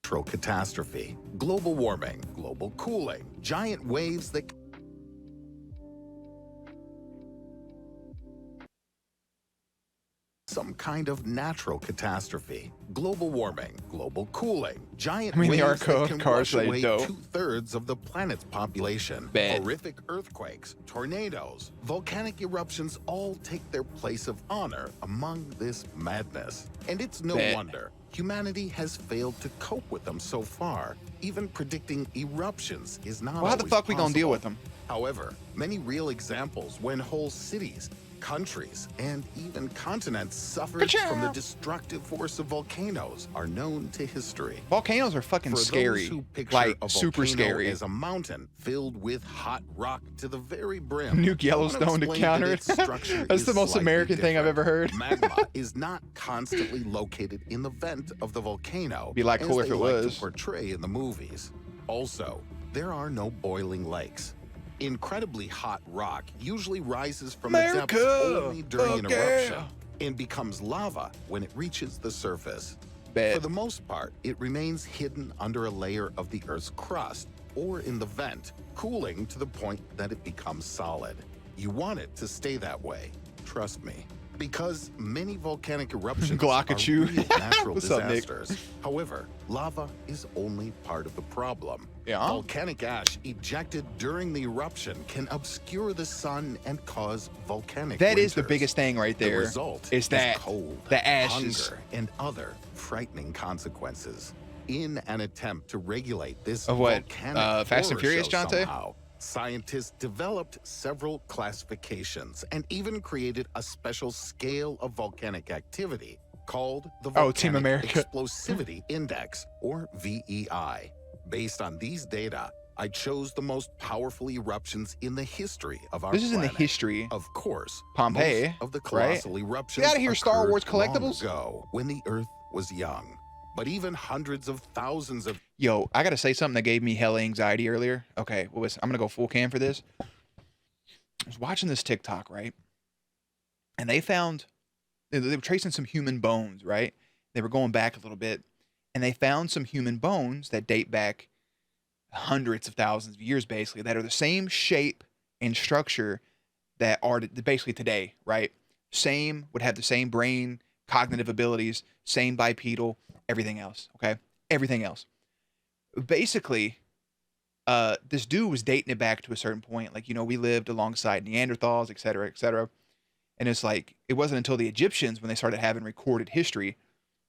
natural catastrophe. Global warming, global cooling, giant waves that some kind of natural catastrophe. Global warming, global cooling, giant waves that can wash away 2/3 of the planet's population. Horrific earthquakes, tornadoes, volcanic eruptions all take their place of honor among this madness. And it's no wonder humanity has failed to cope with them so far. Even predicting eruptions is not always how the fuck we gonna deal with them? However, many real examples when whole cities, countries, and even continents suffered from the destructive force of volcanoes are known to history. Volcanoes are fucking scary, like super scary. As a mountain filled with hot rock to the very brim. Nuke Yellowstone to counter it. That's the most American thing I've ever heard. Magma is not constantly located in the vent of the volcano. Be like cool if it was. To portray in the movies. Also, there are no boiling lakes. Incredibly hot rock usually rises from the depths only during an eruption and becomes lava when it reaches the surface. For the most part, it remains hidden under a layer of the Earth's crust or in the vent, cooling to the point that it becomes solid. You want it to stay that way, trust me. Because many volcanic eruptions are real natural disasters. However, lava is only part of the problem. Volcanic ash ejected during the eruption can obscure the sun and cause volcanic That winters. is the biggest thing right there. The result is that cold, the ashes, hunger, and other frightening consequences. In an attempt to regulate this of what Fast and Furious, Jonte? Somehow, scientists developed several classifications and even created a special scale of volcanic activity called the Team America Explosivity Index, or VEI. Based on these data, I chose the most powerful eruptions in the history of our planet. This is in the history. Of course, Pompeii, most of the colossal eruptions get out of here, Star Wars collectibles. Long ago, when the Earth was young. But even hundreds of thousands of... Yo, I gotta say something that gave me hella anxiety earlier. Okay, well, listen, I'm gonna go full cam for this. I was watching this TikTok, right? And they were tracing some human bones, right? They were going back a little bit, and they found some human bones that date back hundreds of thousands of years, basically, that are the same shape and structure that are basically today, right? Would have the same brain, cognitive abilities, same bipedal, everything else, okay? Everything else. Basically, this dude was dating it back to a certain point. Like, we lived alongside Neanderthals, et cetera, et cetera. And it's like, it wasn't until the Egyptians when they started having recorded history.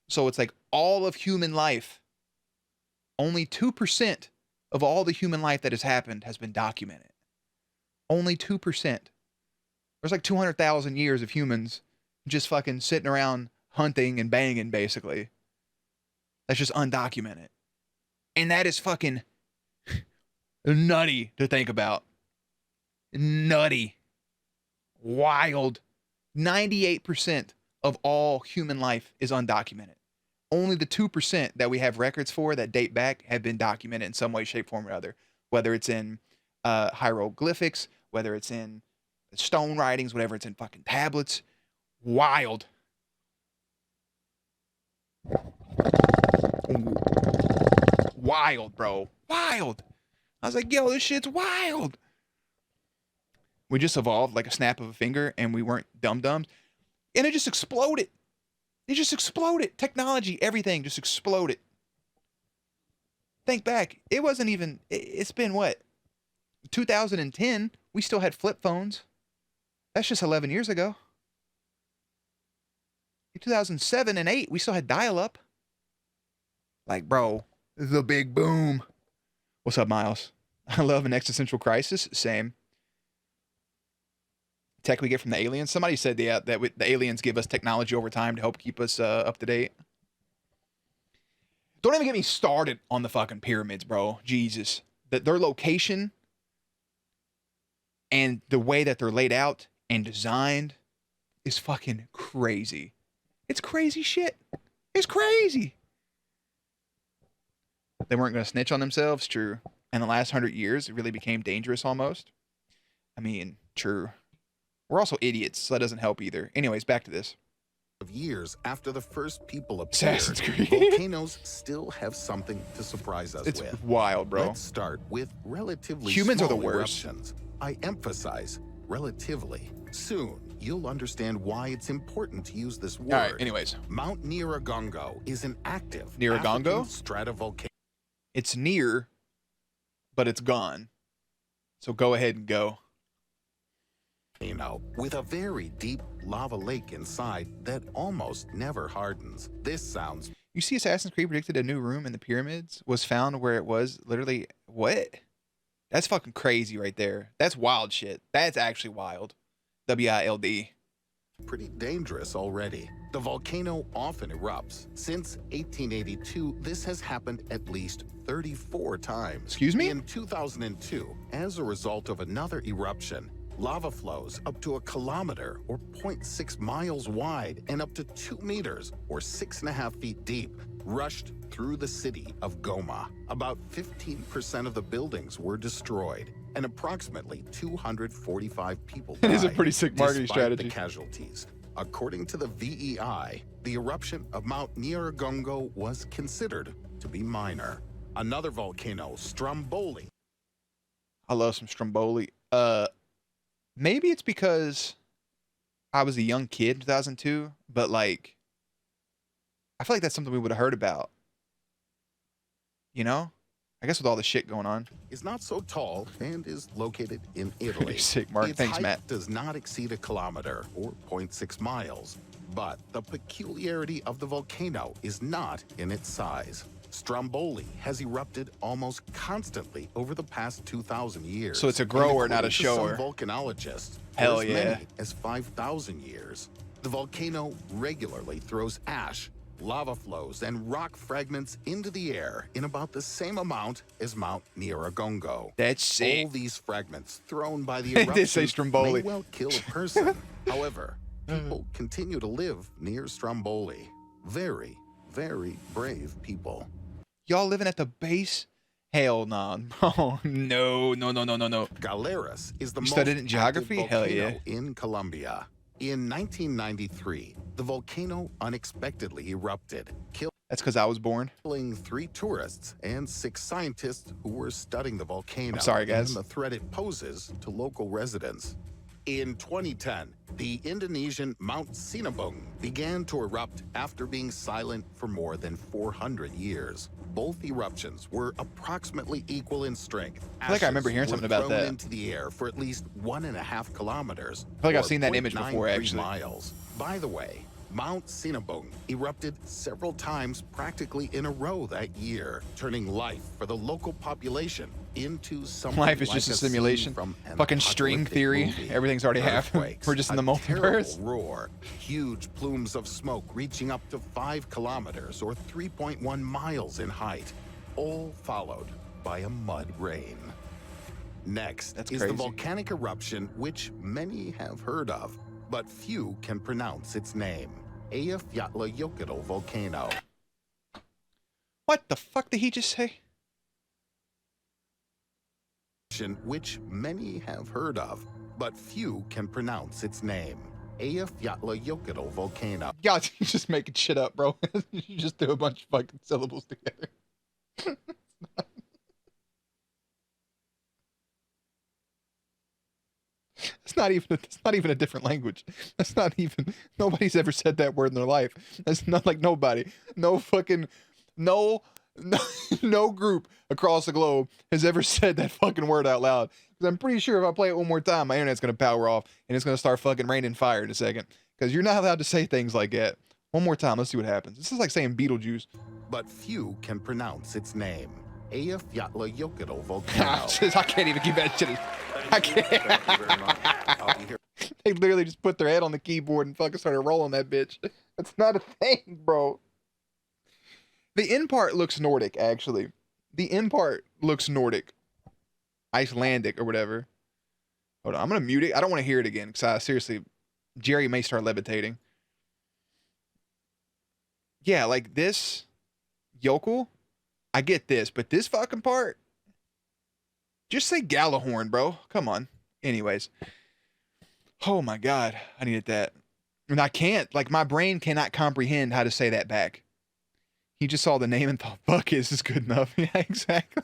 So it's like all of human life, only 2% of all the human life that has happened has been documented. Only 2%. There's like 200,000 years of humans just fucking sitting around hunting and banging, basically. That's just undocumented. And that is fucking nutty to think about. Nutty. Wild. 98% of all human life is undocumented. Only the 2% that we have records for that date back have been documented in some way, shape, form, or other. Whether it's in hieroglyphics, whether it's in stone writings, whatever it's in fucking tablets. Wild. Wild, bro. Wild. I was like, yo, this shit's wild. We just evolved like a snap of a finger and we weren't dum-dums. And it just exploded. It just exploded. Technology, everything just exploded. Think back. It wasn't even, it's been what? 2010, we still had flip phones. That's just 11 years ago. In 2007 and 8, we still had dial-up. Like, bro, this is a big boom. What's up, Miles? I love an existential crisis. Same. Tech we get from the aliens. Somebody said that the aliens give us technology over time to help keep us up to date. Don't even get me started on the fucking pyramids, bro. Jesus. Their location and the way that they're laid out and designed is fucking crazy. It's crazy shit. It's crazy. They weren't going to snitch on themselves, true. In the last 100 years, it really became dangerous almost. I mean, true. We're also idiots, so that doesn't help either. Anyways, back to this. of years after the first people Assassin's appeared, Creed. volcanoes still have something to surprise us It's with. wild, bro. Let's start with relatively Humans are the small worst. eruptions. I emphasize relatively. Soon, you'll understand why it's important to use this word. All right, anyways. Mount Nyiragongo is an active Nyiragongo? African stratovolcano It's near, but it's gone. So go ahead and go. with a very deep lava lake inside that almost never hardens. This sounds You see Assassin's Creed predicted a new room in the pyramids was found where it was literally... What? That's fucking crazy right there. That's wild shit. That's actually wild. W-I-L-D. pretty dangerous already. The volcano often erupts. Since 1882, this has happened at least 34 times. Excuse me? In 2002, as a result of another eruption, lava flows up to 1 kilometer or 0.6 miles wide and up to 2 meters or 6.5 feet deep rushed through the city of Goma. About 15% of the buildings were destroyed and approximately 245 people died. It is a pretty sick marketing despite strategy. the casualties. According to the VEI, the eruption of Mount Nyiragongo was considered to be minor. Another volcano, Stromboli. I love some Stromboli. Maybe it's because I was a young kid in 2002, but like, I feel like that's something we would have heard about. You know? I guess with all the shit going on. Is not so tall and is located in Italy. Pretty sick, Mark. Its Thanks, height Matt. does not exceed 1 kilometer or 0.6 miles. But the peculiarity of the volcano is not in its size. Stromboli has erupted almost constantly over the past 2,000 years. So it's a And grower, not a according to shower. Some volcanologists, Hell for as yeah. many as 5,000 years. The volcano regularly throws ash, lava flows, and rock fragments into the air in about the same amount as Mount Nyiragongo. That's sick. All these fragments thrown by the They did say eruption Stromboli. may well kill a person. However, people continue to live near Stromboli. Very, very brave people. Y'all living at the base? Hell nah. Oh, no. Galeras is the You most studied in active geography? Hell volcano yeah. in Colombia. In 1993, the volcano unexpectedly erupted, That's because I was born. killing 3 tourists and 6 scientists who were studying the volcano. I'm sorry, guys. And the threat it poses to local residents. In 2010, the Indonesian Mount Sinabung began to erupt after being silent for more than 400 years. Both eruptions were approximately equal in strength. I feel like I remember hearing Ashes something were about thrown that. into the air for at least 1.5 kilometers. I feel like I've or seen that image before, 0.93 actually. miles. By the way, Mount Sinabung erupted several times practically in a row that year, turning life for the local population into something Life is like just a scene simulation. from an Fucking string apocalyptic theory. movie. Everything's already happened. Earthquakes, We're just in the a terrible multiverse. roar, huge plumes of smoke reaching up to 5 kilometers or 3.1 miles in height, all followed by a mud rain. Next That's is crazy. the volcanic eruption which many have heard of, but few can pronounce its name. Eyjafjallajökull volcano. What the fuck did he just say? Which many have heard of, but few can pronounce its name. Eyjafjallajökull volcano. Y'all just making shit up, bro. You just threw a bunch of fucking syllables together. It's not even a different language. That's not even, nobody's ever said that word in their life. That's not like nobody. No fucking, no group across the globe has ever said that fucking word out loud. Because I'm pretty sure if I play it one more time, my internet's going to power off and it's going to start fucking raining fire in a second. Because you're not allowed to say things like that. One more time, let's see what happens. This is like saying Beetlejuice. But few can pronounce its name. Eyjafjallajökull volcano. I can't even keep that shit. I can't. Thank you very much. I'll be here. They literally just put their head on the keyboard and fucking started rolling that bitch. That's not a thing, bro. The end part looks Nordic, actually. The end part looks Nordic. Icelandic or whatever. Hold on, I'm going to mute it. I don't want to hear it again because I seriously, Jerry may start levitating. Yeah, like this, yokel, I get this, but this fucking part, just say Gallahorn, bro. Come on. Anyways. Oh my God, I needed that. And I can't, like, my brain cannot comprehend how to say that back. He just saw the name and thought, fuck, this is good enough. Yeah, exactly.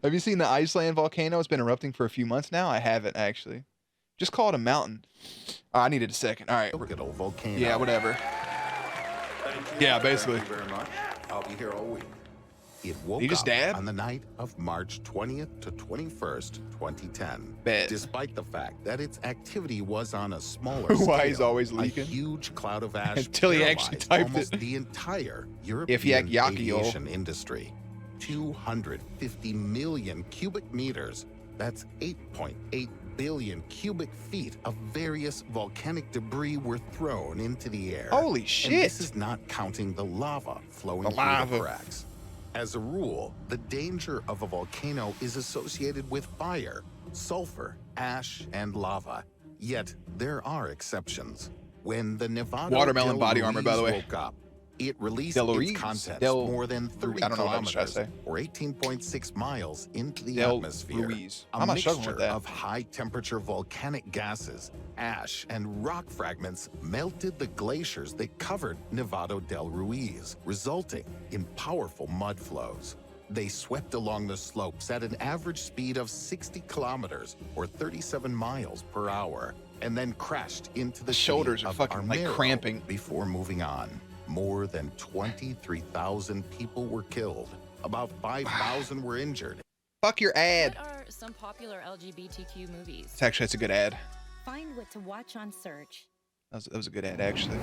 Have you seen the Iceland volcano? It's been erupting for a few months now. I haven't, actually. Just call it a mountain. Oh, I needed a second. All right. Volcano. Yeah, whatever. Yeah, basically. Thank you very much. I'll be here all week. It woke He just up dabbed? on the night of March 20th to 21st, 2010. Bet. Despite the fact that its activity was on a smaller Why scale, he's always leaking? a huge cloud of ash Until he actually paralyzed typed almost it. the entire If yak European yakio. aviation industry. 250 million cubic meters. That's 8.8 billion cubic feet of various volcanic debris were thrown into the air. Holy And shit. this is not counting the lava flowing The through lava. the cracks. As a rule, the danger of a volcano is associated with fire, sulfur, ash, and lava. Yet, there are exceptions. When the Nevada Watermelon del body armor, by the Ruiz way. woke up, it released Del its Ruiz? contents Del- more than 30 I don't know what I was trying to kilometers, say. or 18.6 miles into the Del atmosphere. Ruiz. A I'm not struggling mixture with that. of high-temperature volcanic gases, ash, and rock fragments melted the glaciers that covered Nevada del Ruiz, resulting in powerful mud flows. They swept along the slopes at an average speed of 60 kilometers, or 37 miles per hour, and then crashed into the Shoulders city are of fucking, like, Armero cramping. before moving on. More than 23,000 people were killed. About 5,000 were injured. Fuck your ad. What are some popular LGBTQ movies? It's actually, it's a good ad. Find what to watch on search. That was a good ad, actually.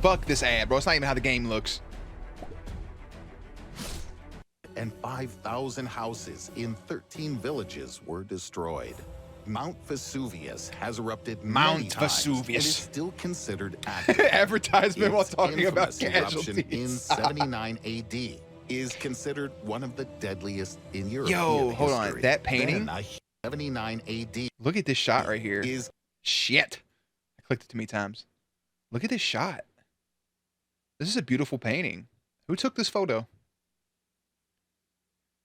Fuck this ad, bro. It's not even how the game looks. And 5,000 houses in 13 villages were destroyed. Mount Vesuvius has erupted many Mount times and is Vesuvius. still considered active. Advertisement while Its talking about infamous eruption in casualties. 79 AD is considered one of the deadliest in European Yo, hold on. history. That painting? Then, 79 AD Look at this shot right here. is Shit. I clicked it too many times. Look at this shot. This is a beautiful painting. Who took this photo?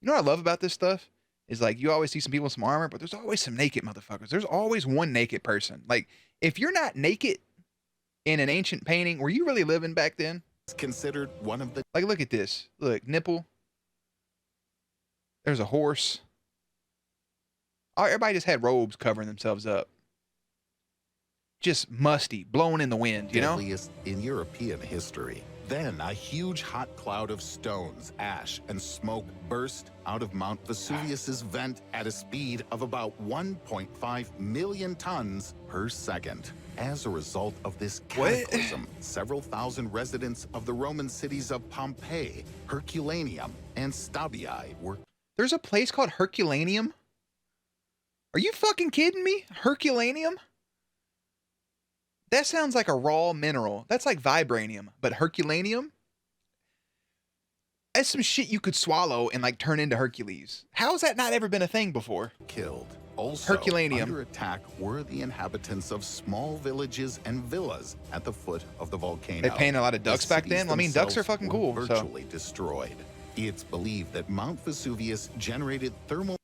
You know what I love about this stuff? Is like you always see some people in some armor, but there's always some naked motherfuckers. There's always one naked person. Like, if you're not naked in an ancient painting, were you really living back then? considered one of the Like, look at this. Look, nipple. There's a horse. Oh, everybody just had robes covering themselves up. Just musty, blowing in the wind, you know? deadliest in European history. Then a huge hot cloud of stones, ash, and smoke burst out of Mount Vesuvius's vent at a speed of about 1.5 million tons per second. As a result of this cataclysm, several thousand residents of the Roman cities of Pompeii, Herculaneum, and Stabiae were There's a place called Herculaneum? Are you fucking kidding me? Herculaneum? That sounds like a raw mineral. That's like vibranium, but Herculaneum? That's some shit you could swallow and like turn into Hercules. How has that not ever been a thing before? killed. Also, Herculaneum. under attack were the inhabitants of small villages and villas at the foot of the volcano. They painted a lot of The ducks back cities then? I mean, ducks are themselves fucking were cool, so. Virtually destroyed. It's believed that Mount Vesuvius generated thermal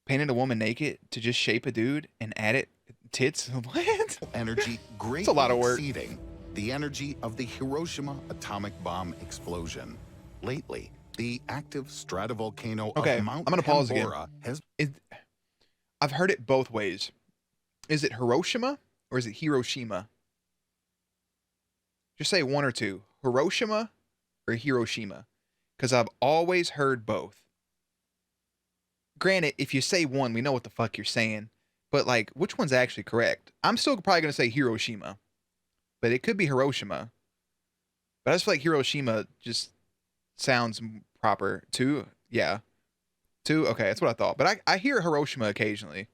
Painted a woman naked to just shape a dude and add it tits? What? energy greatly a lot of work. exceeding the energy of the Hiroshima atomic bomb explosion. Lately, the active stratovolcano Okay, of Mount I'm gonna pause again. Tambora has I've heard it both ways. Is it Hiroshima or is it Hiroshima? Just say one or two. Hiroshima or Hiroshima? Because I've always heard both. Granted, if you say one, we know what the fuck you're saying. But, like, which one's actually correct? I'm still probably going to say Hiroshima. But it could be Hiroshima. But I just feel like Hiroshima just sounds proper. Two? Yeah. Two? Okay, that's what I thought. But I hear Hiroshima occasionally.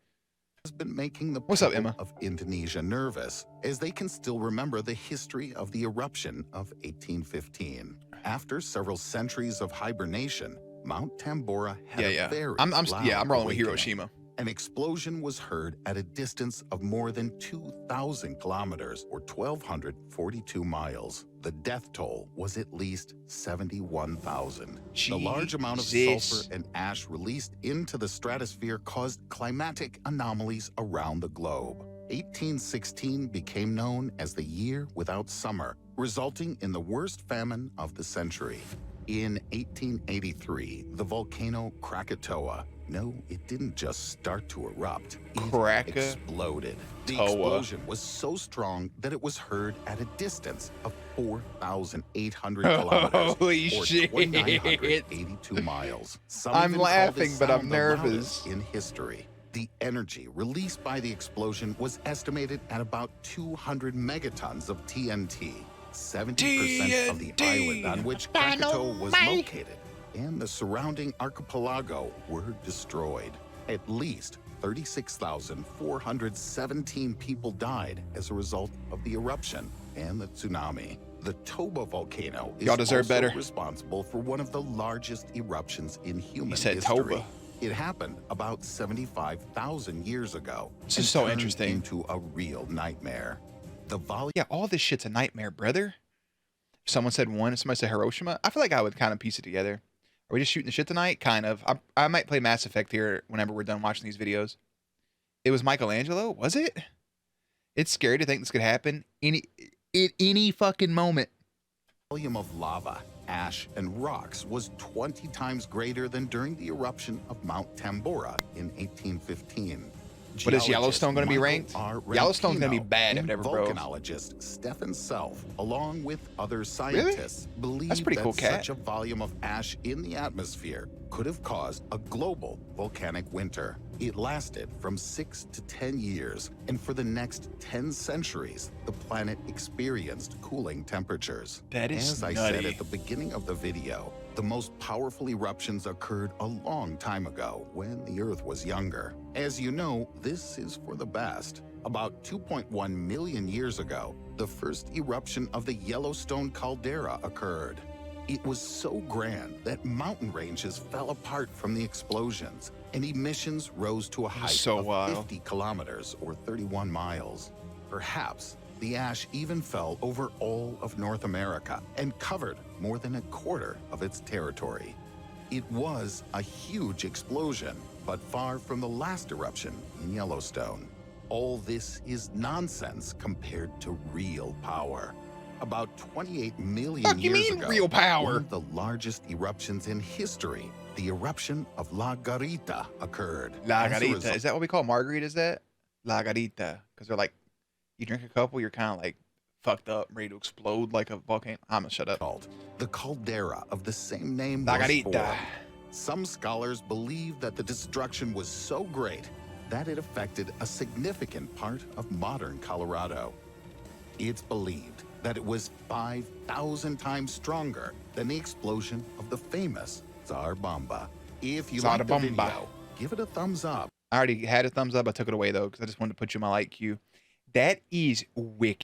been making the What's up, people Emma? of Indonesia nervous, as they can still remember the history of the eruption of 1815. After several centuries of hibernation, Mount Tambora had a very I'm loud rolling with awakening. Hiroshima. An explosion was heard at a distance of more than 2,000 kilometers, or 1,242 miles. The death toll was at least 71,000. The large amount of Jesus. sulfur and ash released into the stratosphere caused climatic anomalies around the globe. 1816 became known as the year without summer, resulting in the worst famine of the century. In 1883, the volcano Krakatoa, no, it didn't just start to erupt, it exploded. The explosion was so strong that it was heard at a distance of 4,800 kilometers, Holy or shit. 2,982 miles. Some I'm even call laughing, this but I'm sound the loudest nervous. in history. The energy released by the explosion was estimated at about 200 megatons of TNT, 70% of the island on which Krakatoa was located and the surrounding archipelago were destroyed. At least 36,417 people died as a result of the eruption and the tsunami. The Toba volcano is Y'all deserve also better. responsible for one of the largest eruptions in human He said history. Toba. It happened about 75,000 years ago. This and is so turned interesting. Into a real nightmare. The volume. Yeah, all this shit's a nightmare, brother. Someone said one, somebody said Hiroshima. I feel like I would kind of piece it together. Are we just shooting the shit tonight? Kind of. I might play Mass Effect here whenever we're done watching these videos. It was Michelangelo, was it? It's scary to think this could happen any fucking moment. Volume of lava, ash, and rocks was 20 times greater than during the eruption of Mount Tambora in 1815. But is Yellowstone going to be ranked? Michael R. Yellowstone's going to be Rampino bad if and it ever broke. volcanologist Stefan Self, along with other scientists, believe That's pretty that cool, Cat. such a volume of ash in the atmosphere could have caused a global volcanic winter. It lasted from 6 to 10 years, and for the next 10 centuries, the planet experienced cooling temperatures. That is As I nutty. said at the beginning of the video, the most powerful eruptions occurred a long time ago when the Earth was younger. As you know, this is for the best. About 2.1 million years ago, the first eruption of the Yellowstone caldera occurred. It was so grand that mountain ranges fell apart from the explosions, and emissions rose to a height so of wild. 50 kilometers or 31 miles. Perhaps the ash even fell over all of North America and covered more than a quarter of its territory. It was a huge explosion, but far from the last eruption in Yellowstone. All this is nonsense compared to real power. About 28 million Fuck you years mean, ago, real power? one of the largest eruptions in history, the eruption of La Garita, occurred. La As a Garita. result- Is that what we call margarita? Is that? La Garita. Because they're like, you drink a couple, you're kind of like fucked up, ready to explode like a volcano. I'm going to shut up. called the caldera of the same name La was Garita. formed. Some scholars believe that the destruction was so great that it affected a significant part of modern Colorado. It's believed that it was 5,000 times stronger than the explosion of the famous Tsar Bomba. If you like the Tsar Bomba. video, give it a thumbs up. I already had a thumbs up. I took it away though because I just wanted to put you in my like queue. That is wicked.